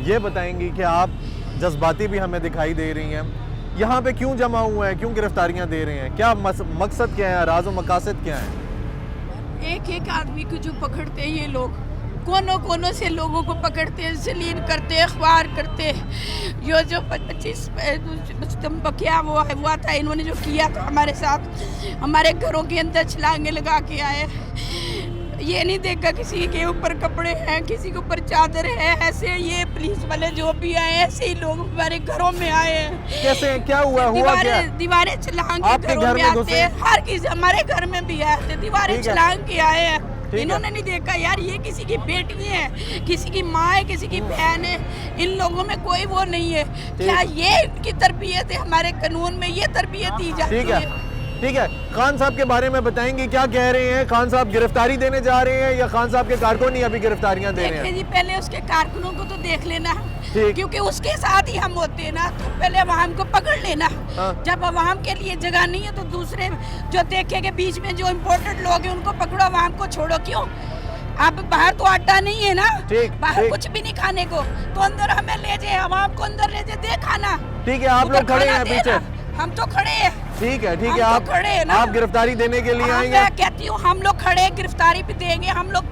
ये बताएंगी कि आप जज्बाती भी हमें दिखाई दे रही हैं, यहाँ पे क्यों जमा हुए हैं, क्यों गिरफ्तारियां दे रहे हैं, क्या मकसद क्या है, राज़ व मकासद क्या है? एक एक आदमी को जो पकड़ते हैं ये लोग, कोनों कोनों से लोगों को पकड़ते हैं, जलील करते हैं, अखबार करते हैं। ये जो 25 क्या हुआ था, इन्होंने जो किया था हमारे साथ, हमारे घरों के अंदर छलांगे लगा के आए। ये नहीं देखा किसी के ऊपर कपड़े हैं, किसी के ऊपर चादर है, ऐसे ये पुलिस वाले जो भी आए ऐसे ही लोग हमारे घरों में आए हैं। कैसे, क्या हुआ क्या? दीवारें छलांग के घरों में आते हैं, हर किसी हमारे घर में भी आए थे, दीवारें छलांग के आए हैं। इन्होंने नहीं देखा यार, ये किसी की बेटी है, किसी की माँ है, किसी की बहन है, इन लोगों में कोई वो नहीं है। क्या ये इनकी तरबियत है? हमारे कानून में ये तरबियत दी जाती है। ठीक है, खान साहब के बारे में बताएंगे, क्या कह रहे हैं? खान साहब गिरफ्तारी देने जा रहे हैं या खान साहब के कारकुन ही अभी गिरफ्तारियां दे रहे हैं? जी पहले उसके कारकुनों को तो देख लेना, क्योंकि उसके साथ ही हम होते हैं ना, तो पहले अवाम को पकड़ लेना। जब अवाम के लिए जगह नहीं है तो दूसरे जो देखे के बीच में जो इम्पोर्टेंट लोग हैं उनको पकड़ो, अवाम को छोड़ो। क्यों? अब बाहर तो अड्डा नहीं है ना, बाहर कुछ भी नहीं खाने को, तो अंदर हमें ले जाए, अवाम को अंदर ले जाए, दे खाना। ठीक है, आप लोग खड़े हैं पीछे, हम तो खड़े हैं। ठीक है, आप खड़े हैं ना, आप गिरफ्तारी देने के लिए आएंगे? मैं कहती हूँ हम लोग खड़े, गिरफ्तारी भी देंगे हम लोग।